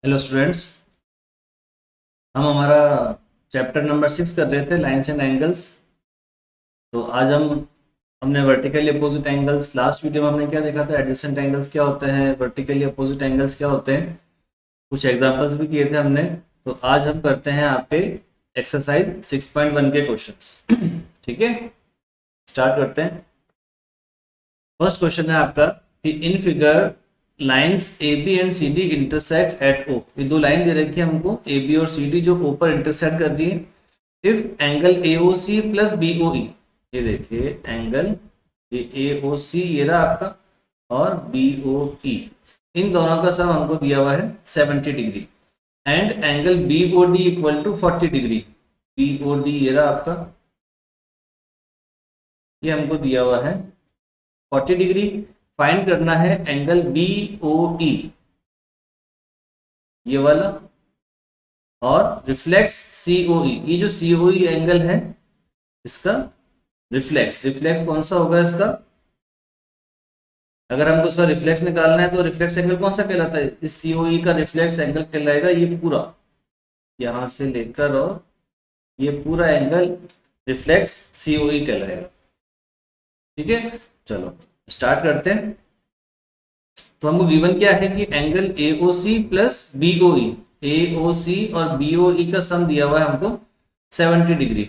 Hello students. हम हमारा chapter number 6 कर रहे थे, लाइंस एंड एंगल्स। तो आज हमने vertically opposite angles, last video में हमने क्या देखा था, एडजेसेंट एंगल्स क्या होते हैं, वर्टिकली अपोजिट एंगल्स क्या होते हैं। कुछ एग्जांपल्स भी किए थे हमने। तो आज हम करते हैं आपके एक्सरसाइज 6.1 के क्वेश्चंस। ठीक है, स्टार्ट करते हैं। फर्स्ट क्वेश्चन है आपका कि in figure lines A B and C D intersect at O. ये दो लाइन दे रखी है हमको, ए बी और सी डी, जो ओ पर इंटरसेक्ट कर रही है। If angle A O C plus B O E, ये देखिए एंगल ए ओ सी ये रहा आपका, और बी ओ ई, इन दोनों का सम हमको दिया हुआ है 70 degree. And angle B O D equal to 40 degree. B O D ये रहा आपका, ये हमको दिया हुआ है 40 डिग्री। फाइंड करना है एंगल बी ओ ई, ये वाला, और रिफ्लेक्स सी ओ ई। ये जो सी ओ ई एंगल है, इसका रिफ्लेक्स, रिफ्लेक्स कौन सा होगा इसका? अगर हमको इसका रिफ्लेक्स निकालना है तो रिफ्लेक्स एंगल कौन सा कहलाता है? इस सी ओ ई का रिफ्लेक्स एंगल कहलाएगा ये पूरा, यहां से लेकर और ये पूरा एंगल रिफ्लेक्स सी ओ ई कहलाएगा। ठीक है, चलो स्टार्ट करते हैं। तो हमको गिवन क्या है कि angle A O C plus B O E, A O C और बी ओ ई का सम दिया हुआ है हमको 70 डिग्री।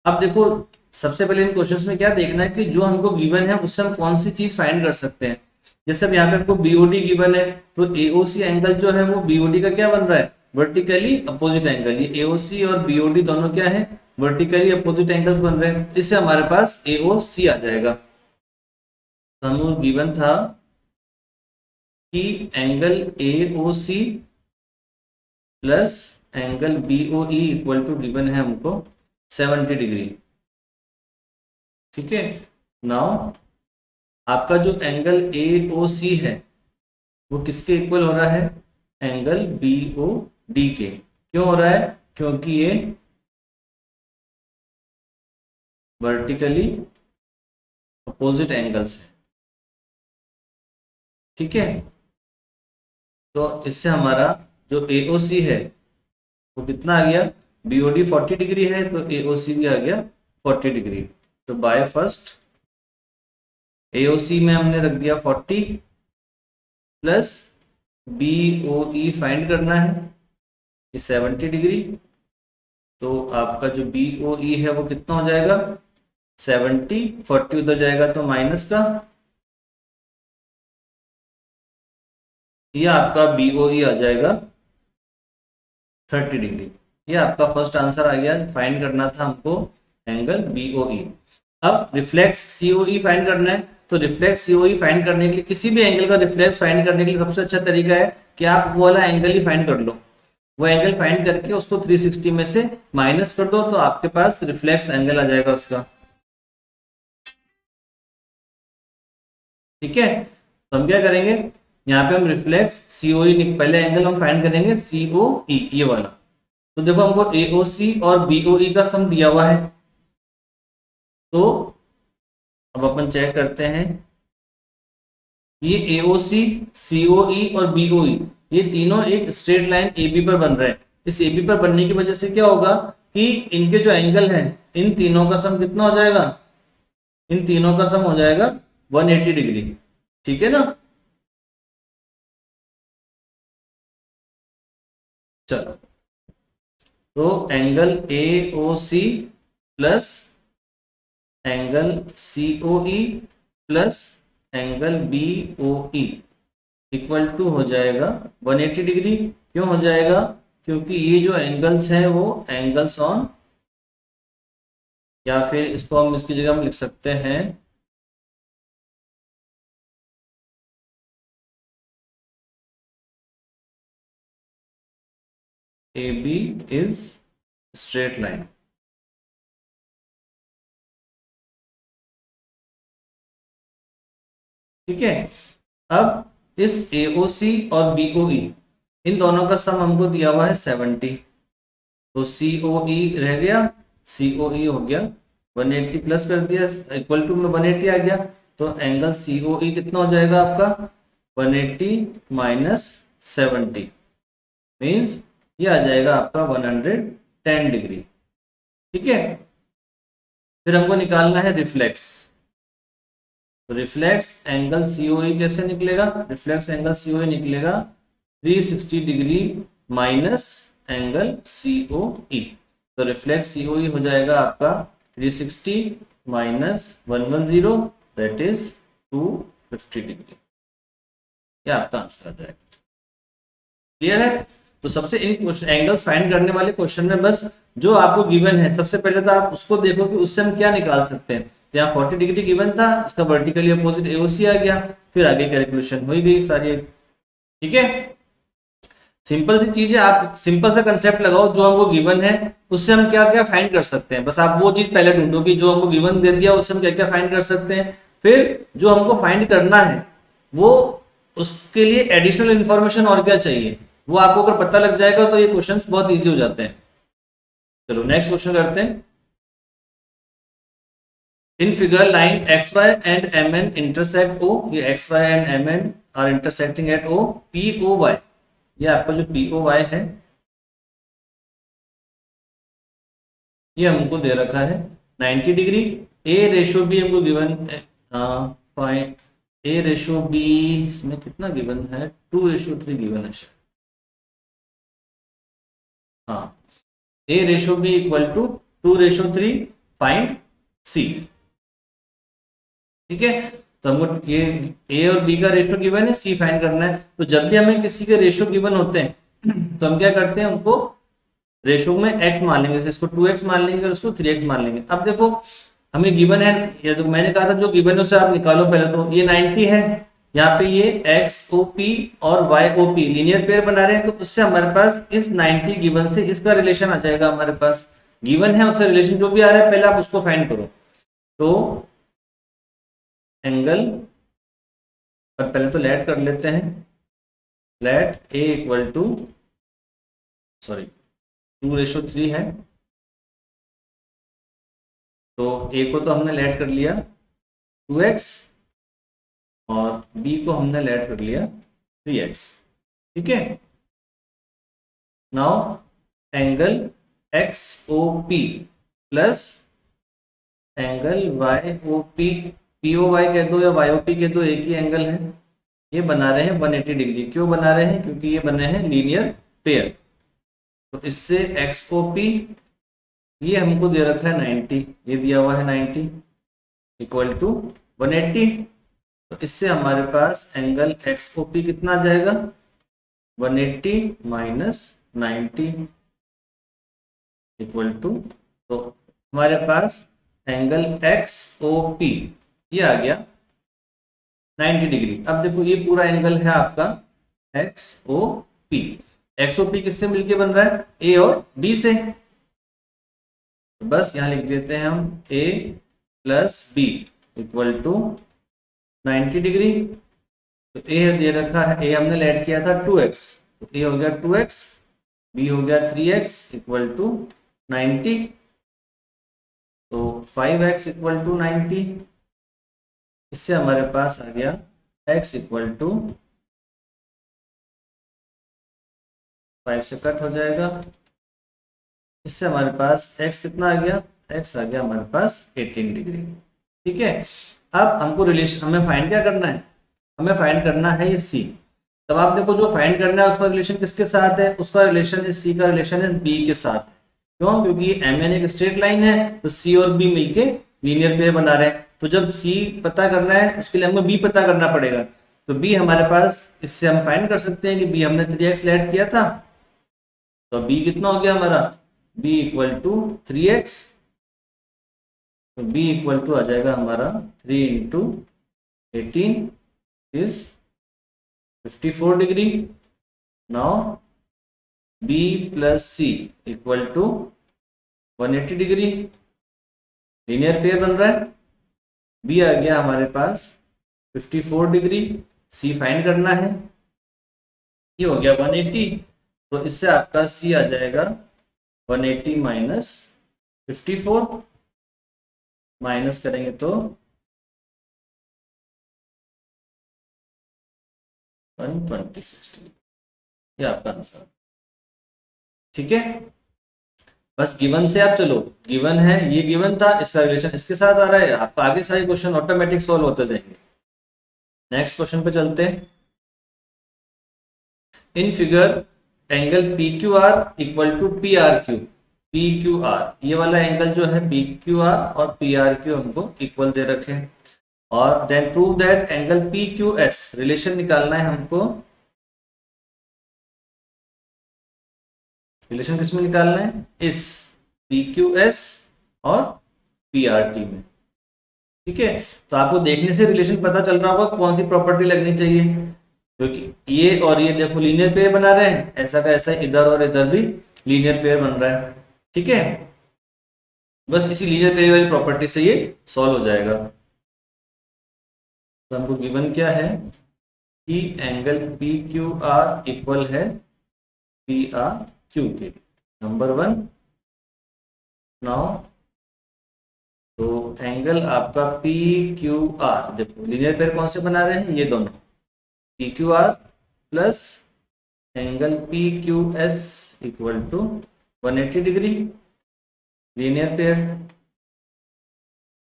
अब देखो, सबसे पहले इन क्वेश्चंस में क्या देखना है कि जो हमको गिवन है उससे हम कौन सी चीज फाइंड कर सकते हैं। जैसे अब यहाँ पे हमको बीओडी गिवन है, तो एओसी एंगल जो है वो बीओडी का क्या बन रहा है? Vertically opposite angle. ये एओसी और बीओडी दोनों क्या है? वर्टिकली अपोजिट एंगल्स बन रहे हैं। इससे हमारे पास एओसी आ जाएगा। तो हमको गिवन था कि angle AOC plus angle BOE equal to given है हमको 70 डिग्री। ठीक है, नाउ आपका जो एंगल एओसी है वो किसके इक्वल हो रहा है? एंगल बीओडी के। क्यों हो रहा है? क्योंकि ये वर्टिकली अपोजिट एंगल्स है। ठीक है, तो इससे हमारा जो एओसी है वो कितना आ गया? बीओडी 40 डिग्री है तो एओसी भी आ गया 40 डिग्री। तो बाय फर्स्ट एओसी में हमने रख दिया 40 प्लस बीओई फाइंड करना है, ये 70 डिग्री। तो आपका जो बीओई है वो कितना हो जाएगा? 70, 40 उधर जाएगा तो माइनस का, ये आपका बीओई आ जाएगा 30 डिग्री। ये आपका फर्स्ट आंसर आ गया। फाइंड करना था हमको एंगल बीओई। अब रिफ्लेक्स सीओई फाइंड करना है। तो रिफ्लेक्स सीओई फाइंड करने के लिए, किसी भी एंगल का रिफ्लेक्स फाइंड करने के लिए सबसे अच्छा तरीका है कि आप वो वाला एंगल ही फाइंड कर लो। वो एंगल फाइंड करके उसको 360 में से माइनस कर दो, तो आपके पास रिफ्लेक्स एंगल आ जाएगा उसका। ठीक है, तो हम क्या करेंगे, यहाँ पे हम रिफ्लेक्स सीओई, पहले एंगल हम फाइंड करेंगे सीओई ये वाला। तो देखो हमको एओसी और बीओई का सम दिया हुआ है। तो अब अपन चेक करते हैं, ये एओसी, सीओई और बीओई, ये तीनों एक स्ट्रेट लाइन एबी पर बन रहे हैं। इस एबी पर बनने की वजह से क्या होगा कि इनके जो एंगल हैं, इन तीनों का सम कितना हो जाएगा? इन तीनों का सम हो जाएगा 180 डिग्री। ठीक है ना? चलो, तो angle AOC plus angle COE plus angle BOE equal to हो जाएगा 180 डिग्री। क्यों हो जाएगा? क्योंकि ये जो एंगल्स हैं वो एंगल्स ऑन, या फिर इसको हम इसकी जगह हम लिख सकते हैं A B is straight line. ठीक है, अब इस एओसी और बीओई, इन दोनों का सम हमको दिया हुआ है 70। तो सीओई रह गया, सीओई हो गया 180 प्लस कर दिया, इक्वल टू में 180 आ गया। तो एंगल सीओई कितना हो जाएगा आपका? 180 माइनस 70। मीन्स ये आ जाएगा आपका 110 डिग्री। ठीक है, फिर हमको निकालना है रिफ्लेक्स। तो रिफ्लेक्स एंगल सीओई कैसे निकलेगा? रिफ्लेक्स एंगल सीओई निकलेगा 360 डिग्री माइनस एंगल सीओई। तो रिफ्लेक्स सीओई हो जाएगा आपका 360 माइनस 110, दैट इज 250 डिग्री। ये आपका आंसर आ जाएगा। क्लियर है? तो सबसे इन एंगल्स फाइंड करने वाले क्वेश्चन में बस जो आपको गिवन है, सबसे पहले तो आप उसको देखो कि उससे हम क्या निकाल सकते हैं। तो यहाँ 40 डिग्री गिवन था, उसका वर्टिकली अपोजिट एओसी आ गया, फिर आगे कैलकुलेशन हो ही गई सारी। ठीक है, सिंपल सी चीज है, आप सिंपल सा कंसेप्ट लगाओ, जो हमको गिवन है उससे हम क्या क्या फाइंड कर सकते हैं। बस आप वो चीज पहले ढूंढो कि जो हमको गिवन दे दिया उससे हम क्या क्या फाइंड कर सकते हैं, फिर जो हमको फाइंड करना है वो उसके लिए एडिशनल इंफॉर्मेशन और क्या चाहिए वो आपको अगर पता लग जाएगा तो ये क्वेश्चंस बहुत इजी हो जाते हैं। चलो नेक्स्ट क्वेश्चन करते हैं। In figure line X Y and M N intersect O, ये X Y and M N are intersecting at O, P O Y, ये आपका जो पी ओ वाई है ये हमको दे रखा है 90 डिग्री। ए रेशो बी हमको गिवन, ए रेशो बी इसमें कितना गिवन है, 2:3 गिवन है शायद। हाँ, A ratio B equal to 2:3, find C. ठीक है, तो हमको ये ए और बी का रेशो गिवन है, सी फाइंड करना है। तो जब भी हमें किसी के रेशो गिवन होते हैं तो हम क्या करते हैं, उनको रेशो में x मान लेंगे, जैसे इसको 2x मान लेंगे और उसको 3x मान लेंगे। अब देखो हमें गिवन है, ये तो मैंने कहा था जो गिवन है उसे आप निकालो पहले। तो ये 90 है, यहाँ पे ये एक्स ओ पी और Y O P linear pair बना रहे हैं, तो उससे हमारे पास इस 90 गिवन से इसका रिलेशन आ जाएगा। हमारे पास गिवन है उससे रिलेशन जो भी आ रहा है पहले आप उसको फाइंड करो। तो एंगल, और पहले तो लेट कर लेते हैं, let A equal to, sorry 2:3 है, तो ए को तो हमने लेट कर लिया 2x और b को हमने लेट कर लिया 3x। ठीक है, now angle X O P plus angle Y O P, P O Y कह दो या वाई ओ पी कह दो, एक ही एंगल है। ये बना रहे हैं 180 डिग्री। क्यों बना रहे हैं? क्योंकि ये बने हैं लीनियर पेयर। तो इससे एक्स ओ पी ये हमको दे रखा है 90, ये दिया हुआ है 90 इक्वल टू 180। तो इससे हमारे पास एंगल एक्स ओ पी कितना आ जाएगा, 180 माइनस 90 इक्वल टू, तो हमारे पास एंगल एक्स ओ पी ये आ गया 90 डिग्री। अब देखो ये पूरा एंगल है आपका X O P. X O P किससे मिलके बन रहा है? ए और बी से। तो बस यहां लिख देते हैं हम A plus B equal to 90 degree. तो ए दे रखा है, ए हमने लेट किया था 2x, तो ए हो गया 2x, बी हो गया 3x इक्वल टू 90। तो 5x इक्वल टू 90, इससे हमारे पास आ गया x इक्वल टू 5 से कट हो जाएगा, इससे हमारे पास x कितना आ गया, x आ गया हमारे पास 18 डिग्री। ठीक है, अब हमको रिलेशन हमें फाइंड क्या करना है, हमें फाइंड करना है ये c। तब आप देखो जो फाइंड करना है उसका रिलेशन किसके साथ है, उसका रिलेशन इस c का रिलेशन है b के साथ। क्यों? क्योंकि एम एन एक स्ट्रेट लाइन है, तो c और b मिलके लीनियर पेयर बना रहे हैं। तो जब c पता करना है उसके लिए हमें b पता करना पड़ेगा। तो b हमारे पास, इससे हम फाइंड कर सकते हैं कि b हमने 3x लेट किया था, तो b कितना हो गया हमारा, b इक्वल टू 3x। तो b इक्वल टू आ जाएगा हमारा 3 into 18 is 54 degree. Now b plus c equal to 180 degree, linear pair बन रहा है। b आ गया हमारे पास 54 डिग्री, c फाइंड करना है, ये हो गया 180। तो इससे आपका c आ जाएगा 180 माइनस 54, माइनस करेंगे तो 126 डिग्री, ये आपका आंसर। ठीक है, बस गिवन से आप चलो, गिवन है, ये गिवन था, इसका रिलेशन इसके साथ आ रहा है, आपका आगे सारे क्वेश्चन ऑटोमेटिक सॉल्व होते जाएंगे। नेक्स्ट क्वेश्चन पे चलते हैं। In figure angle P Q R equal to P R Q. P Q R, ये वाला एंगल जो है पी क्यू आर और पी आर क्यू हमको इक्वल दे रखे हैं। और then prove that angle P Q S, relation निकालना है हमको, रिलेशन किसमें निकालना है, इस पी क्यू एस और पी आर टी में। ठीक है, तो आपको देखने से रिलेशन पता चल रहा होगा कौन सी प्रॉपर्टी लगनी चाहिए, क्योंकि ये और ये देखो लीनियर पेयर बना रहे हैं, ऐसा का ऐसा इधर और इधर भी लीनियर पेयर बन रहा है। ठीक है, बस इसी लीनियर पेयर वाली प्रॉपर्टी से ये सॉल्व हो जाएगा। तो हमको गिवन क्या है कि angle P Q R equal है पी आर क्यू के, नंबर 1। नाउ तो एंगल आपका पी क्यू आर, देखो लीनियर पेयर कौन से बना रहे हैं, ये दोनों, P Q R plus angle P Q S equal to 180 degree, linear pair.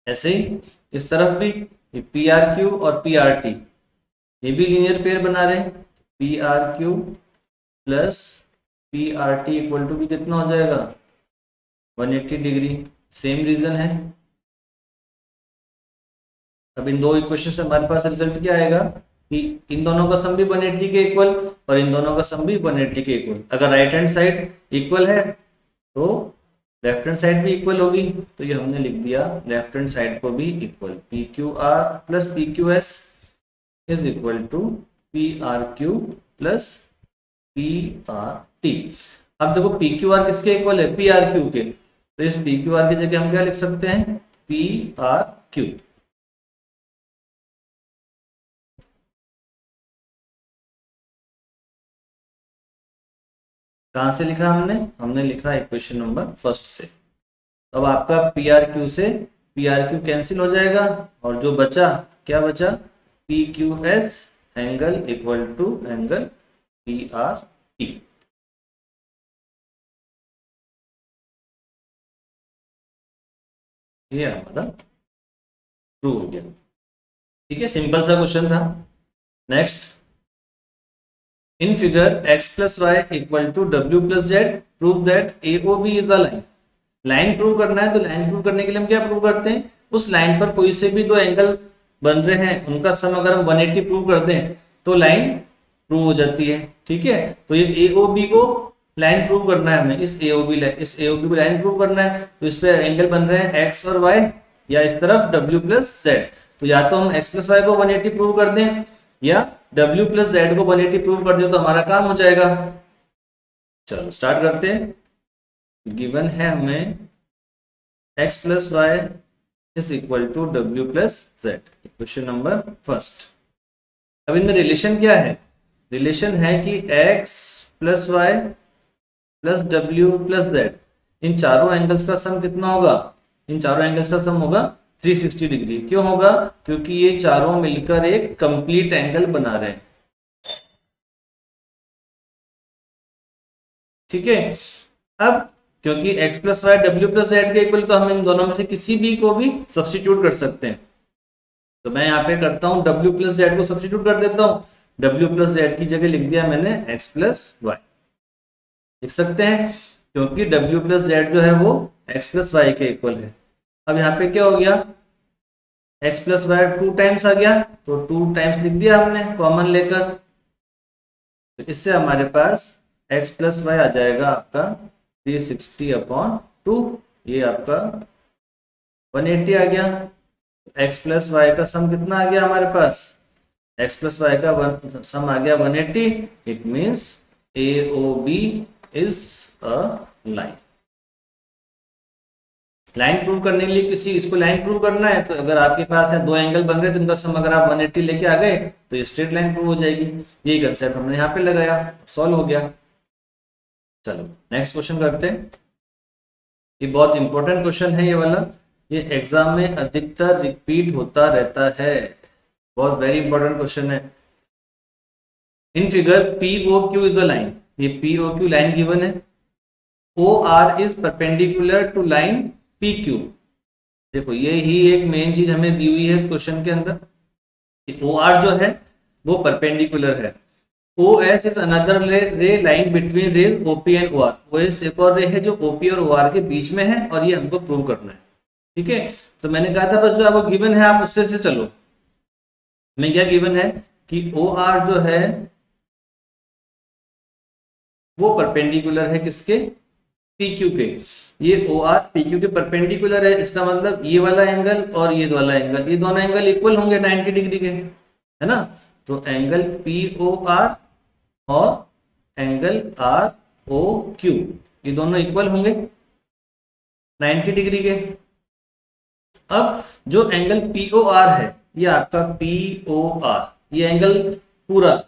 ऐसे ही इस तरफ भी पी आर क्यू और पी आर टी, ये भी लीनियर पेयर बना रहे हैं, P R Q plus P R T equal to भी कितना हो जाएगा, 180 डिग्री। सेम रीजन है। अब इन दो इक्वेशन से हमारे पास रिजल्ट क्या आएगा कि इन दोनों का सम भी 180 के इक्वल और इन दोनों का सम भी 180 के इक्वल। अगर राइट हैंड साइड इक्वल है तो लेफ्ट हैंड साइड भी इक्वल होगी, तो ये हमने लिख दिया लेफ्ट हैंड साइड को भी equal, P Q R plus P Q S is equal to P R Q plus P R T. अब देखो पी क्यू आर किसके इक्वल है, पी आर क्यू के, तो इस पी क्यू आर की जगह हम क्या लिख सकते हैं, पी आर क्यू। कहां से लिखा हमने, हमने लिखा इक्वेशन नंबर फर्स्ट से। अब आपका पी आर क्यू से पी आर क्यू कैंसिल हो जाएगा और जो बचा, क्या बचा, P Q S angle equal to angle P R T. ये हमारा प्रूव हो गया। ठीक है, सिंपल सा क्वेश्चन था। Next, in figure x plus Y equal to W plus Z, prove that A O B is a line. Line prove करना है, तो लाइन प्रूव करने के लिए हम क्या प्रूव करते हैं, उस लाइन पर कोई से भी दो एंगल बन रहे हैं, उनका सम अगर हम 180 प्रूव कर दें तो लाइन प्रूव हो जाती है। ठीक है, तो ये ए ओ बी को लाइन प्रूव करना है हमें, इस ए ओ बी को लाइन प्रूव करना है, तो इस पे एंगल बन रहे हैं एक्स और वाई, या इस तरफ डब्ल्यू प्लस जेड। तो या तो हम एक्स प्लस वाई को 180 प्रूव कर दें या W प्लस जेड को 180 प्रूव कर दे, तो हमारा काम हो जाएगा। चलो स्टार्ट करते हैं। गिवन है हमें x plus Y is equal to W plus Z, equation number first. अब इनमें रिलेशन क्या है, रिलेशन है कि x plus Y plus W plus Z, इन चारों एंगल्स का सम कितना होगा, इन चारों एंगल्स का सम होगा 360 डिग्री। क्यों होगा, क्योंकि ये चारों मिलकर एक कंप्लीट एंगल बना रहे हैं। ठीक है, अब क्योंकि x plus Y W plus Z के इक्वल, तो हम इन दोनों में से किसी भी को भी सब्स्टिट्यूट कर सकते हैं। तो मैं यहाँ पे करता हूँ w प्लस जेड को सब्स्टिट्यूट कर देता हूँ, w प्लस जेड की जगह लिख दिया मैंने x प्लस वाई, लिख सकते हैं, क्योंकि w प्लस जेड जो है वो x प्लस वाई के इक्वल है। अब यहाँ पे क्या हो गया, x प्लस वाई 2 टाइम्स आ गया, तो 2 टाइम्स लिख दिया हमने कॉमन लेकर, तो इससे हमारे पास x प्लस वाई आ जाएगा आपका 360 अपॉन 2, ये आपका 180 आ गया। x प्लस वाई का सम कितना आ गया हमारे पास, x प्लस वाई का सम आ गया 180, it means AOB is a line. Line prove करने के लिए किसी इसको लाइन प्रूव करना है, तो अगर आपके पास है दो एंगल बन रहे हैं तो इनका सम अगर आप 180 लेके आ गए तो ये स्ट्रेट लाइन प्रूव हो जाएगी। यही कंसेप्ट हमने यहाँ पे लगाया, सॉल्व हो गया। चलो नेक्स्ट क्वेश्चन करते हैं। ये बहुत इंपॉर्टेंट क्वेश्चन है ये वाला, ये एग्जाम में अधिकतर रिपीट होता रहता है, बहुत वेरी इंपॉर्टेंट क्वेश्चन है। In figure P O Q is a line, ये P O Q line given है, O R is perpendicular to line P Q. देखो ये ही एक मेन चीज हमें दी हुई है इस क्वेश्चन के अंदर कि ओ आर जो है वो परपेंडिकुलर है। O S is another ray line between rays OP and O R. O S एक और रे है जो ओपी और ओ आर के बीच में है और ये हमको प्रूव करना है। ठीक है, तो मैंने कहा था बस जो आपको गिवन है आप उससे से चलो। में क्या गिवन है कि ओ आर जो है वो परपेंडिकुलर है किसके, पी क्यू के। ये ओ आर पी क्यू के परपेंडिकुलर है, इसका मतलब ये वाला एंगल और ये वाला एंगल, ये दोनों एंगल इक्वल होंगे 90 डिग्री के, है ना। तो एंगल पी ओ आर और एंगल आर ओ क्यू ये दोनों इक्वल होंगे 90 डिग्री के। अब जो एंगल पी ओ आर है ये आपका पी ओ आर ये एंगल पूरा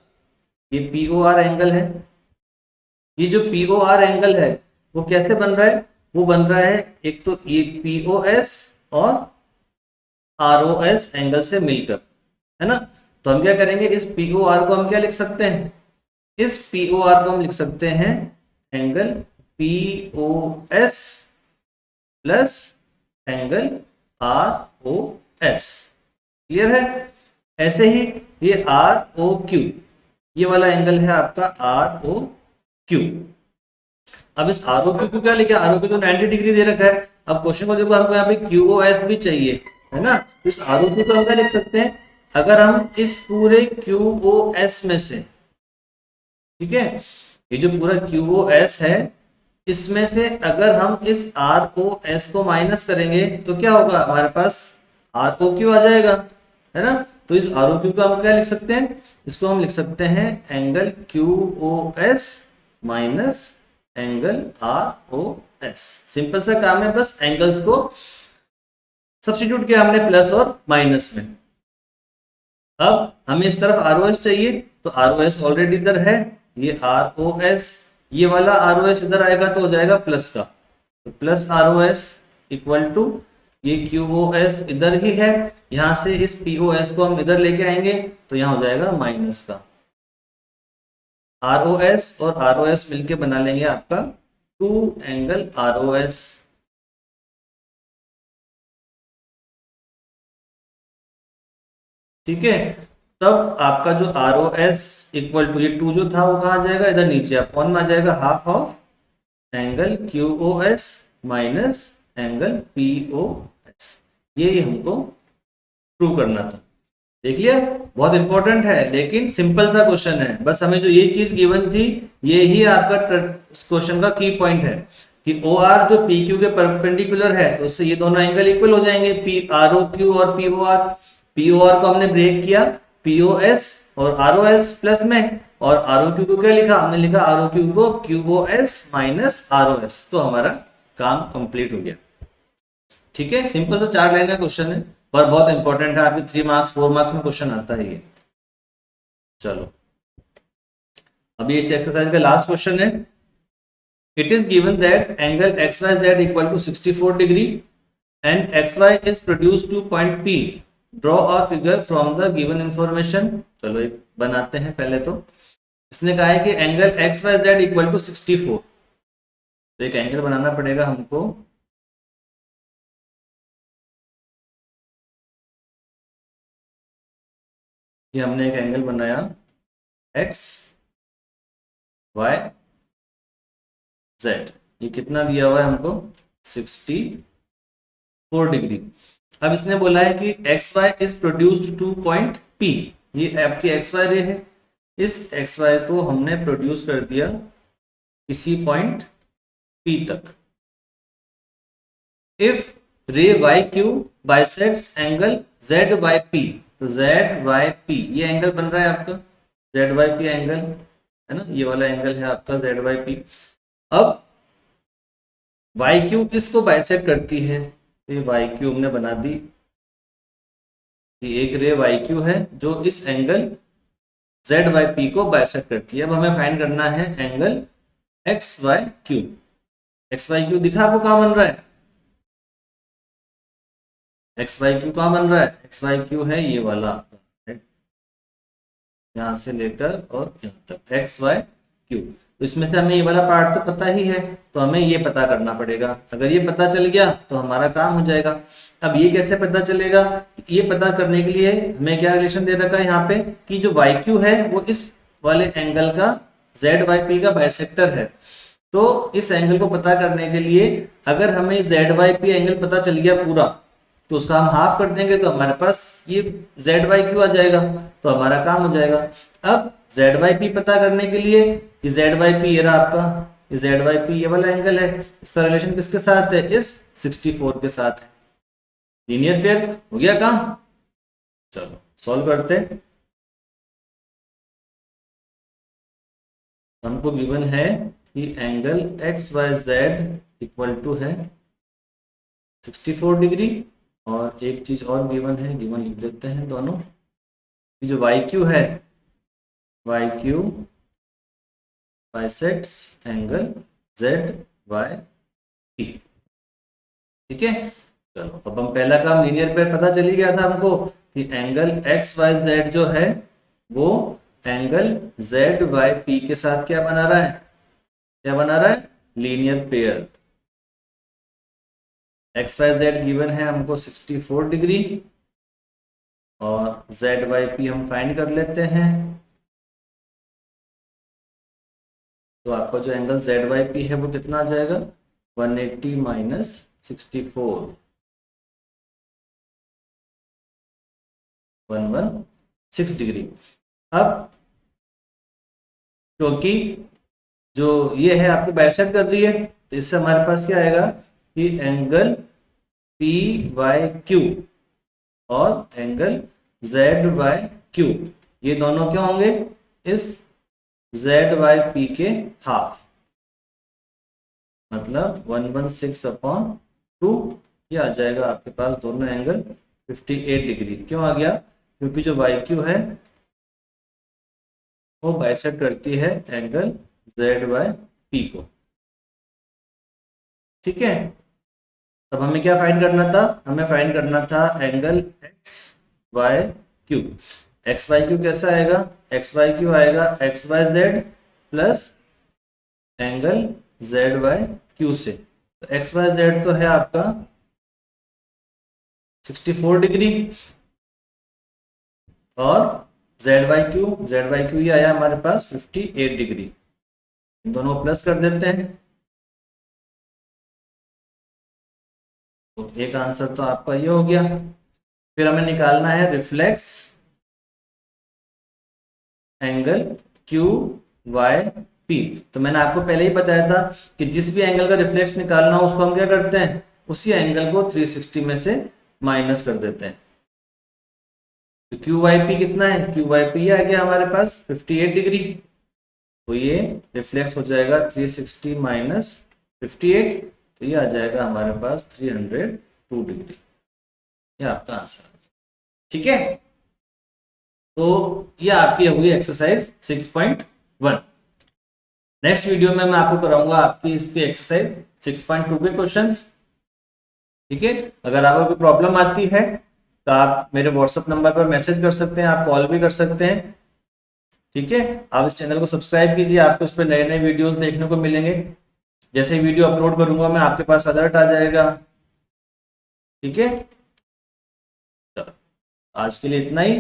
ये पी ओ आर एंगल है। ये जो पी ओ आर एंगल है वो कैसे बन रहा है, वो बन रहा है एक तो ये पी ओ एस और आर ओ एस एंगल से मिलकर, है ना। तो हम क्या करेंगे, इस पी ओ आर को हम क्या लिख सकते हैं, इस पी ओ आर को हम लिख सकते हैं angle P O S plus angle R O S. Clear है। ऐसे ही ये आर ओ क्यू ये वाला एंगल है आपका आर ओ क्यू। अब इस आर ओ क्यू को क्या लिखा, आर ओ क्यू तो 90 डिग्री दे रखा है। अब क्वेश्चन को देखो हमको यहाँ पे क्यू ओ एस भी चाहिए, है ना। तो इस आर ओ क्यू को हम क्या लिख सकते हैं, अगर हम इस पूरे क्यू ओ एस में से, ठीक है, ये जो पूरा क्यू ओ एस है इसमें से अगर हम इस आर ओ एस को माइनस करेंगे तो क्या होगा, हमारे पास आर ओ क्यू आ जाएगा, है ना। तो इस आर ओ क्यू को हम क्या लिख सकते हैं, इसको हम लिख सकते हैं angle Q O S minus angle R O S. Simple सा काम है, बस एंगल्स को सब्स्टिट्यूट किया हमने प्लस और माइनस में। अब हमें इस तरफ आर ओ एस चाहिए, तो आर ओ एस ऑलरेडी इधर है, ये आर ओ एस, ये वाला आर ओ एस इधर आएगा तो हो जाएगा प्लस का, तो plus R O S equal to ये क्यू ओ एस इधर ही है, यहां से इस पी ओ एस को हम इधर लेके आएंगे तो यहां हो जाएगा माइनस का। आर ओ एस और आर ओ एस मिलके बना लेंगे आपका two angle R O S. ठीक है, तब आपका जो R O S equal to ये टू जो था वो कहा जाएगा, इधर नीचे अपॉन में आ जाएगा half of angle Q O S minus angle P O S. ये हमको प्रूव करना था। देख लिया, बहुत इंपॉर्टेंट है लेकिन सिंपल सा क्वेश्चन है, बस हमें जो ये चीज गिवन थी ये ही आपका क्वेश्चन का की पॉइंट है कि ओ आर जो पी क्यू के परपेंडिकुलर है तो उससे ये दोनों एंगल इक्वल हो जाएंगे, पी आर ओ क्यू और P O R. P O R को हमने ब्रेक किया पी ओ एस और आर ओ एस प्लस में, और आर ओ क्यू को क्या लिखा, हमने लिखा आर ओ क्यू को Q O S minus R O S. तो हमारा काम कंप्लीट हो गया। ठीक है, सिंपल सा 4 लाइन का क्वेश्चन है पर बहुत इंपॉर्टेंट है, आपके 3 मार्क्स 4 मार्क्स में क्वेश्चन आता है ये। चलो अभी इस एक्सरसाइज का लास्ट क्वेश्चन है। It is given that angle X Y Z equal to 64 degree and X Y is produce to point P. Draw a figure from the given information. चलो एक बनाते हैं पहले तो। इसने कहा है कि angle X Y Z equal to 64, तो एक एंगल बनाना पड़ेगा हमको। ये हमने एक एंगल बनाया एक्स वाई जेड, ये कितना दिया हुआ है हमको 64 डिग्री। अब इसने बोला है कि X Y is produced to point P, ये आपकी एक्स वाई रे है, इस एक्स वाई को हमने प्रोड्यूस कर दिया किसी पॉइंट पी तक। If ray Y Q bisects angle Z Y P, तो जेड वाई पी ये एंगल बन रहा है आपका जेड वाई पी एंगल, है ना, ये वाला एंगल है आपका जेड वाई पी। अब वाई क्यू इसको बाइसेक्ट करती है, तो ये वाई क्यू हमने बना दी, ये एक रे वाई क्यू है जो इस एंगल जेड वाई पी को बाइसेक्ट करती है। अब हमें फाइंड करना है angle X Y Q. X Y Q दिखा आपको कहां बन रहा है, एक्स वाई क्यू कहां बन रहा है, एक्स वाई क्यू है ये वाला, यहां से लेकर और यहां तक एक्स वाई क्यू। तो इसमें से हमें ये वाला पार्ट तो पता ही है, तो हमें ये पता करना पड़ेगा। अगर ये पता चल गया तो हमारा काम हो जाएगा। अब ये कैसे पता चलेगा? ये पता करने के लिए हमें क्या रिलेशन दे रखा है यहाँ पे कि जो वाई क्यू है वो इस वाले एंगल का जेड वाई पी का बाइसेक्टर है। तो इस एंगल को पता करने के लिए अगर हमें जेड वाई पी एंगल पता चल गया पूरा, तो उसका हम हाफ कर देंगे तो हमारे पास ये जेड वाई क्यू आ जाएगा, तो हमारा काम हो जाएगा। अब जेड वाई पी पता करने के लिए ये जेड वाई पी ये रहा आपका, ये जेड वाई पी ये वाला एंगल है, इसका रिलेशन किसके साथ है? इस 64 के साथ है। लीनियर पेयर हो गया काम। चलो सॉल्व करते हैं। हमको गिवन है कि angle X Y Z equal to है 64 डिग्री, और एक चीज और गिवन है, गिवन लिख देते हैं दोनों। जो वाई क्यू है, Y Q bisects angle Z Y P. ठीक है, चलो अब हम पहला काम लीनियर पेयर पता चली गया था हमको कि एंगल एक्स वाई जेड जो है वो एंगल जेड वाई पी के साथ क्या बना रहा है? क्या बना रहा है? Linear pair. X Y Z given है हमको 64 डिग्री, और जेड वाई पी हम फाइंड कर लेते हैं। तो आपका जो एंगल जेड वाई पी है वो कितना आ जाएगा? 180 माइनस 64, 116 डिग्री। अब क्योंकि जो ये है आपको बाइसेक्ट कर रही है, तो इससे हमारे पास क्या आएगा कि एंगल पी वाई क्यू और एंगल जेड वाई क्यू ये दोनों क्या होंगे? इस जेड वाई पी के हाफ, मतलब 116/2। ये आ जाएगा आपके पास दोनों एंगल 58 डिग्री। क्यों आ गया? क्योंकि जो वाई क्यू है वो बाइसेक्ट करती है एंगल जेड वाई पी को। ठीक है, तब हमें क्या फाइंड करना था? हमें फाइंड करना था angle X Y Q. X Y Q कैसा आएगा? एक्स वाई क्यू आएगा X Y Z plus angle Z Y Q से। तो एक्स वाई जेड तो है आपका 64 डिग्री, और जेड वाई क्यू ये आया हमारे पास 58 डिग्री। दोनों प्लस कर देते हैं, तो एक आंसर तो आपका ये हो गया। फिर हमें निकालना है reflex angle Q Y P. तो मैंने आपको पहले ही बताया था कि जिस भी एंगल का रिफ्लेक्स निकालना हो उसको हम क्या करते हैं? उसी एंगल को 360 में से माइनस कर देते हैं। तो क्यू वाई पी कितना है? क्यू वाई पी आ गया हमारे पास 58 डिग्री, तो ये रिफ्लेक्स हो जाएगा 360 माइनस 58, तो ये आ जाएगा हमारे पास 302 डिग्री। ये आपका आंसर। ठीक है, तो ये आपकी होगी एक्सरसाइज 6.1। नेक्स्ट वीडियो में मैं आपको कराऊंगा आपकी इसके एक्सरसाइज 6.2 के क्वेश्चंस। ठीक है, अगर आपको कोई प्रॉब्लम आती है तो आप मेरे व्हाट्सएप नंबर पर मैसेज कर सकते हैं, आप कॉल भी कर सकते हैं। ठीक है, आप इस चैनल को सब्सक्राइब कीजिए, आपको उस पर नए नए वीडियोस देखने को मिलेंगे। जैसे वीडियो अपलोड करूंगा मैं आपके पास अलर्ट आ जाएगा। ठीक है, चलो आज के लिए इतना ही।